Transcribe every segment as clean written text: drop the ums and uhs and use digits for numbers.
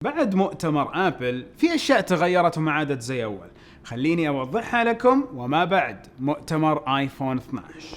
بعد مؤتمر آبل في أشياء تغيرت وما عادت زي أول. خليني أوضحها لكم وما بعد مؤتمر آيفون 12.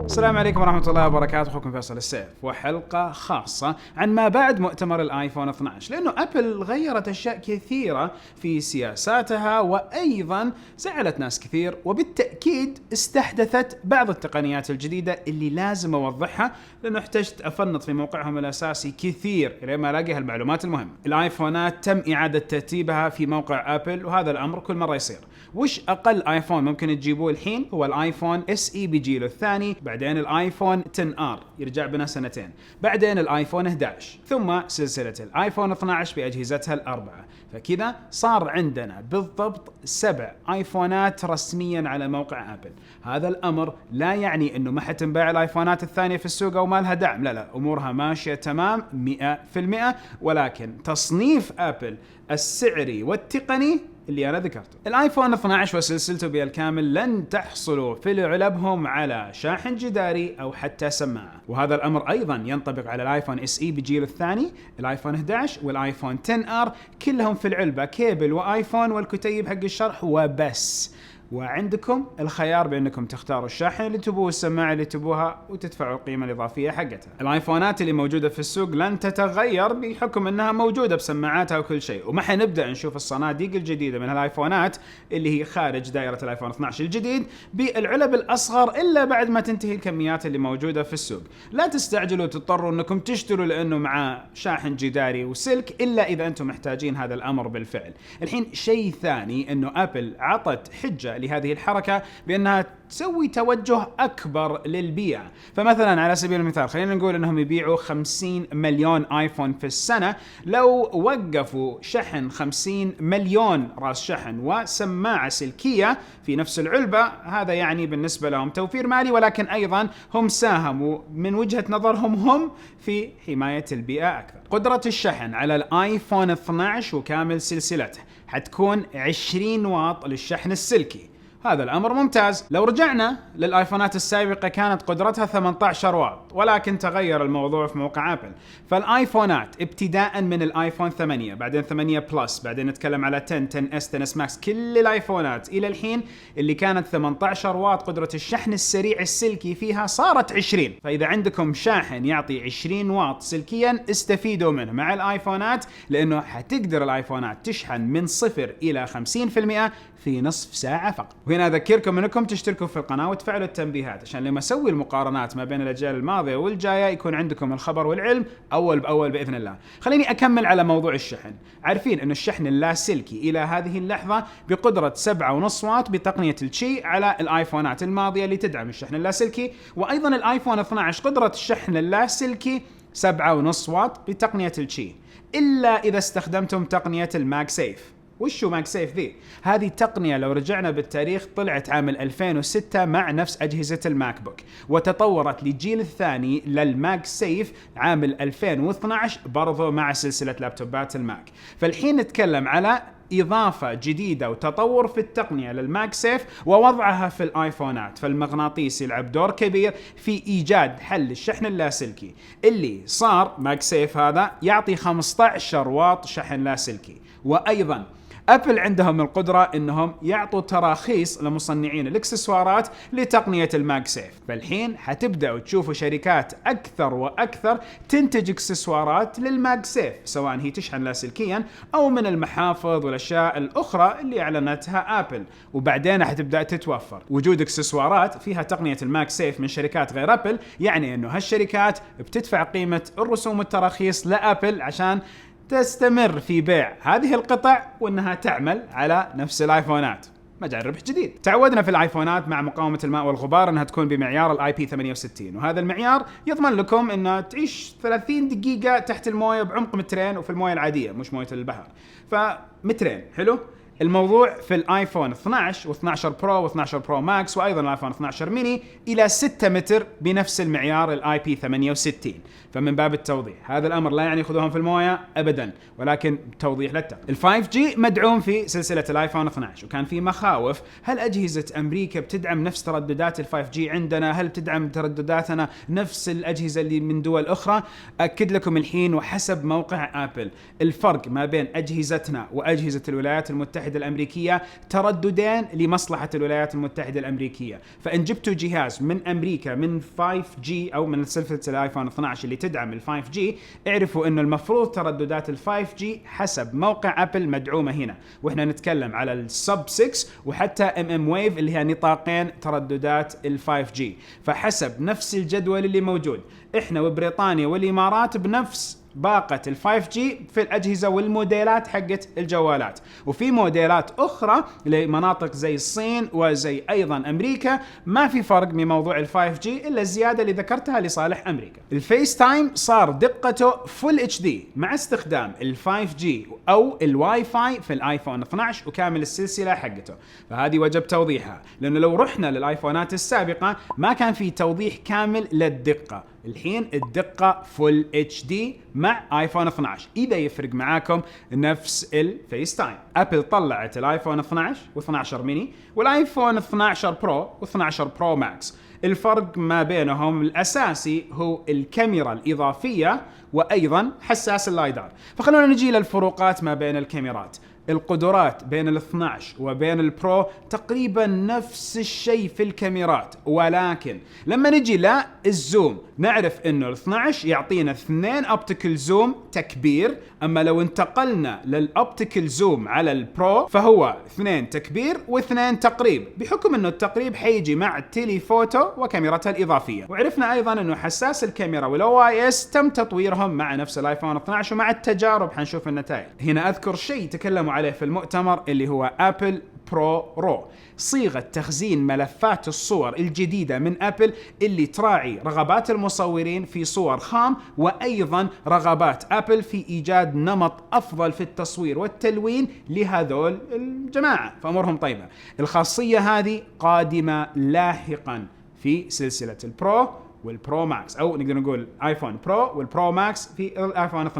السلام عليكم ورحمة الله وبركاته، أخوكم فيصل السيف وحلقة خاصة عن ما بعد مؤتمر الآيفون 12، لأنه أبل غيرت أشياء كثيرة في سياساتها وأيضا زعلت ناس كثير، وبالتأكيد استحدثت بعض التقنيات الجديدة اللي لازم أوضحها، لأنه احتجت أفنط في موقعهم الأساسي كثير إلى ما ألاقي هالمعلومات المهمة. الآيفونات تم إعادة ترتيبها في موقع أبل، وهذا الأمر كل مرة يصير. وش أقل آيفون ممكن تجيبوه الحين؟ هو الآيفون SE بجيله الثاني، بعدين الآيفون 10R يرجع بنا سنتين، بعدين الآيفون 11، ثم سلسلة الآيفون 12 بأجهزتها الأربعة. فكذا صار عندنا بالضبط 7 آيفونات رسميا على موقع أبل. هذا الأمر لا يعني أنه ما حتنباع الآيفونات الثانية في السوق أو ما لها دعم، لا، أمورها ماشية تمام 100%، ولكن تصنيف أبل السعري والتقني اللي أنا ذكرته. الآيفون 12 وسلسلته بالكامل لن تحصلوا في علبهم على شاحن جداري أو حتى سماعة، وهذا الأمر أيضا ينطبق على الآيفون SE بجيله الثاني، الآيفون 11 والآيفون 10R، كلهم في العلبة كيبل وآيفون والكتيب حق الشرح وبس. وعندكم الخيار بأنكم تختاروا الشاحن اللي تبوه والسماعة اللي تبوها وتدفعوا القيمة الإضافية حقتها. الآيفونات اللي موجودة في السوق لن تتغير بحكم أنها موجودة بسماعاتها وكل شيء، وما حنبدأ نشوف الصناديق الجديدة من الآيفونات اللي هي خارج دائرة الآيفون 12 الجديد بالعلب الأصغر إلا بعد ما تنتهي الكميات اللي موجودة في السوق. لا تستعجلوا تضطروا أنكم تشتروا لأنه مع شاحن جداري وسلك إلا إذا أنتم محتاجين هذا الأمر بالفعل. الحين شيء ثاني أنه أبل عطت حجة لهذه الحركة بأنها تسوي توجه أكبر للبيع. فمثلا على سبيل المثال خلينا نقول أنهم يبيعوا 50 مليون آيفون في السنة، لو وقفوا شحن 50 مليون راس شحن وسماعة سلكية في نفس العلبة، هذا يعني بالنسبة لهم توفير مالي، ولكن أيضا هم ساهموا من وجهة نظرهم هم في حماية البيئة أكثر. قدرة الشحن على الآيفون 12 وكامل سلسلته حتكون 20 واط للشحن السلكي، هذا الأمر ممتاز. لو رجعنا للآيفونات السابقة كانت قدرتها 18 واط، ولكن تغير الموضوع في موقع أبل. فالآيفونات ابتداء من الآيفون 8، بعدين 8 بلس، بعدين نتكلم على 10، 10S، 10S ماكس، كل الآيفونات إلى الحين اللي كانت 18 واط قدرة الشحن السريع السلكي فيها صارت 20. فإذا عندكم شاحن يعطي 20 واط سلكيا استفيدوا منه مع الآيفونات، لأنه حتقدر الآيفونات تشحن من 0 إلى 50% في نصف ساعة فقط. وهنا أذكركم أنكم تشتركوا في القناة وتفعلوا التنبيهات عشان لما أسوي المقارنات ما بين الأجيال الماضية والجاية يكون عندكم الخبر والعلم أول بأول بإذن الله. خليني أكمل على موضوع الشحن. عارفين أن الشحن اللاسلكي إلى هذه اللحظة بقدرة 7.5 واط بتقنية الشي على الآيفونات الماضية اللي تدعم الشحن اللاسلكي، وأيضا الآيفون 12 قدرة الشحن اللاسلكي 7.5 واط بتقنية الشي، إلا إذا استخدمتم تقنية الماج سيف. وشو ماج سيف ذي؟ هذه تقنية لو رجعنا بالتاريخ طلعت عام 2006 مع نفس أجهزة الماك بوك، وتطورت للجيل الثاني للماج سيف عام 2012 برضو مع سلسلة لابتوبات الماك. فالحين نتكلم على إضافة جديدة وتطور في التقنية للماج سيف ووضعها في الآيفونات. فالمغناطيس يلعب دور كبير في إيجاد حل الشحن اللاسلكي اللي صار ماج سيف هذا يعطي 15 واط شحن لاسلكي. وأيضا أبل عندهم القدرة إنهم يعطوا تراخيص لمصنعين الإكسسوارات لتقنية الماج سيف. فالحين حتبدأوا تشوفوا شركات أكثر وأكثر تنتج إكسسوارات للماج سيف، سواء هي تشحن لاسلكيا أو من المحافظ والأشياء الأخرى اللي أعلنتها أبل، وبعدين حتبدأ تتوفر. وجود إكسسوارات فيها تقنية الماج سيف من شركات غير أبل يعني إنه هالشركات بتدفع قيمة الرسوم والتراخيص لأبل عشان تستمر في بيع هذه القطع وانها تعمل على نفس الايفونات. مجال ربح جديد. تعودنا في الايفونات مع مقاومة الماء والغبار انها تكون بمعيار الاي بي 68، وهذا المعيار يضمن لكم انها تعيش 30 دقيقة تحت الموية بعمق 2 متر، وفي الموية العادية مش موية البحر فمترين. حلو. الموضوع في الايفون 12 و12 برو و12 برو ماكس وايضا الايفون 12 ميني الى 6 متر بنفس المعيار الاي بي 68. فمن باب التوضيح، هذا الامر لا يعني خذوهم في المويه ابدا، ولكن توضيح للتقنيه. ال 5G مدعوم في سلسله الايفون 12، وكان في مخاوف هل اجهزه امريكا بتدعم نفس ترددات ال 5G عندنا؟ هل تدعم تردداتنا نفس الاجهزه اللي من دول اخرى؟ اكد لكم الحين وحسب موقع ابل الفرق ما بين اجهزتنا واجهزه الولايات المتحده الامريكيه ترددين لمصلحه الولايات المتحده الامريكيه. فان جبتوا جهاز من امريكا من 5G او من سلسله الايفون 12 اللي تدعم ال 5G، اعرفوا انه المفروض ترددات ال 5G حسب موقع ابل مدعومه هنا، واحنا نتكلم على السب 6 وحتى ام ويف اللي هي نطاقين ترددات ال 5G. فحسب نفس الجدول اللي موجود، احنا وبريطانيا والامارات بنفس باقة ال 5G في الأجهزة والموديلات حقت الجوالات، وفي موديلات أخرى لمناطق زي الصين وزي أيضا أمريكا ما في فرق من موضوع ال 5G إلا الزيادة اللي ذكرتها لصالح أمريكا. الفيس تايم صار دقته فل HD مع استخدام ال 5G أو الواي فاي في الآيفون 12 وكامل السلسلة حقته، فهذه وجب توضيحها، لأنه لو رحنا للآيفونات السابقة ما كان في توضيح كامل للدقة. الحين الدقة فل HD مع ايفون 12، اذا يفرق معاكم نفس الفيس تايم. ابل طلعت الايفون 12 و12 ميني والايفون 12 برو و12 برو ماكس. الفرق ما بينهم الاساسي هو الكاميرا الاضافية وايضا حساس اللايدار. فخلونا نجي للفروقات ما بين الكاميرات. القدرات بين ال 12 وبين البرو تقريبا نفس الشيء في الكاميرات، ولكن لما نجي للزوم نعرف انه ال 12 يعطينا 2 اوبتيكال زوم تكبير، اما لو انتقلنا للاوبتيكال زوم على البرو فهو 2 تكبير و2 تقريب، بحكم انه التقريب حيجي مع التيليفوتو وكاميرتها الاضافيه. وعرفنا ايضا انه حساس الكاميرا والاو اي اس تم تطويرهم مع نفس الايفون 12، ومع التجارب حنشوف النتائج. هنا اذكر شيء تكلموا عليه في المؤتمر اللي هو ابل برو رو، صيغة تخزين ملفات الصور الجديدة من أبل اللي تراعي رغبات المصورين في صور خام، وأيضا رغبات أبل في إيجاد نمط أفضل في التصوير والتلوين لهذول الجماعة، فأمورهم طيبة. الخاصية هذه قادمة لاحقا في سلسلة البرو والبرو ماكس، او نقدر نقول ايفون برو والبرو ماكس في الايفون 12،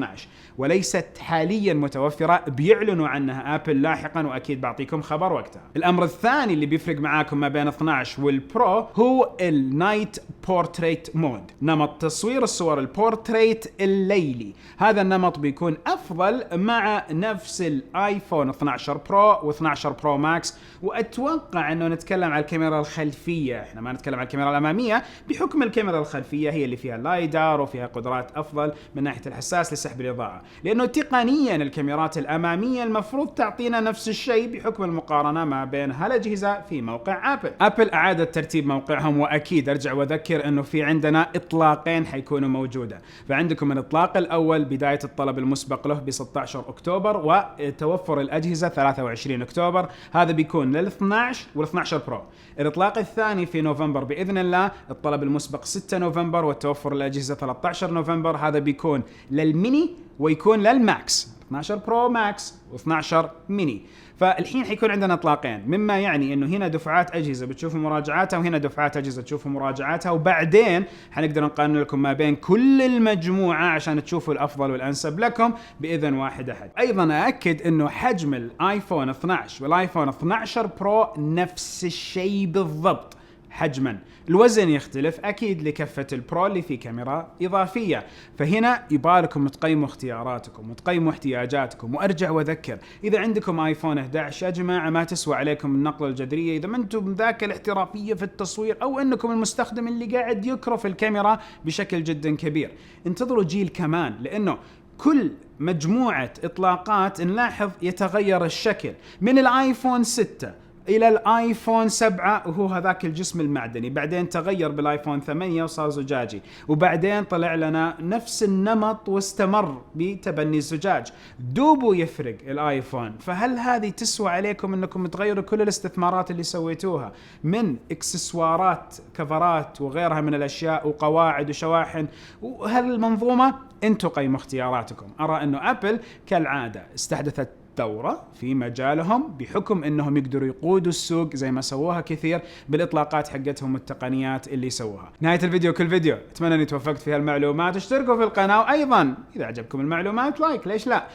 وليست حاليا متوفره، بيعلنوا عنها ابل لاحقا واكيد بعطيكم خبر وقتها. الامر الثاني اللي بيفرق معاكم ما بين 12 والبرو هو النايت بورتريت مود، نمط تصوير الصور البورتريت الليلي. هذا النمط بيكون افضل مع نفس الايفون 12 برو و12 برو ماكس، واتوقع انه نتكلم عن الكاميرا الخلفيه، احنا ما نتكلم عن الكاميرا الاماميه، بحكم الكاميرا الخلفيه هي اللي فيها لايدار وفيها قدرات افضل من ناحيه الحساس لسحب الاضاءه، لانه تقنيا الكاميرات الاماميه المفروض تعطينا نفس الشيء بحكم المقارنه ما بين هالاجهزه في موقع ابل. ابل اعادت ترتيب موقعهم، واكيد ارجع واذكر انه في عندنا اطلاقين حيكونوا موجوده. فعندكم الاطلاق الاول بدايه الطلب المسبق له ب 16 اكتوبر، وتوفر الاجهزه 23 اكتوبر، هذا بيكون لل 12 وال 12 برو. الاطلاق الثاني في نوفمبر باذن الله، الطلب المسبق 6 نوفمبر والتوفر الاجهزه 13 نوفمبر، هذا بيكون للميني ويكون للماكس، 12 برو ماكس و12 ميني. فالحين حيكون عندنا اطلاقين، مما يعني انه هنا دفعات اجهزه بتشوفوا مراجعاتها وهنا دفعات اجهزه تشوفوا مراجعاتها، وبعدين حنقدر نقارن لكم ما بين كل المجموعه عشان تشوفوا الافضل والانسب لكم باذن واحد احد. ايضا ااكد انه حجم الايفون 12 والايفون 12 برو نفس الشيء بالضبط حجما، الوزن يختلف اكيد لكفة البرو اللي فيه كاميرا اضافية. فهنا يبالكم تقيموا اختياراتكم وتقيموا احتياجاتكم. وارجع واذكر، اذا عندكم ايفون 11 يا جماعة ما تسوى عليكم النقلة الجذرية اذا ما انتم ذاك الاحترافية في التصوير، او انكم المستخدم اللي قاعد يكرف الكاميرا بشكل جدا كبير. انتظروا جيل كمان، لانه كل مجموعة اطلاقات نلاحظ يتغير الشكل. من الايفون 6 الى الايفون 7 وهو هذاك الجسم المعدني، بعدين تغير بالايفون 8 وصار زجاجي، وبعدين طلع لنا نفس النمط واستمر بتبني الزجاج. دوبو يفرق الايفون. فهل هذه تسوى عليكم انكم تغيروا كل الاستثمارات اللي سويتوها من اكسسوارات كفرات وغيرها من الاشياء وقواعد وشواحن وهالمنظومة؟ انتم قيموا اختياراتكم. ارى انه ابل كالعادة استحدثت ثورة في مجالهم بحكم انهم يقدروا يقودوا السوق زي ما سووها كثير بالاطلاقات حقتهم والتقنيات اللي سووها. نهاية الفيديو كل فيديو اتمنى اني توفقت في هالمعلومات. اشتركوا في القناة، وايضا اذا عجبكم المعلومات لايك، ليش لا.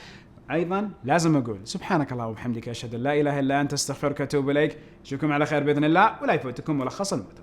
ايضا لازم اقول سبحانك اللهم وبحمدك اشهد ان لا اله الا انت استغفرك واتوب اليك. اشوفكم على خير باذن الله، ولا يفوتكم ملخص المؤتمر.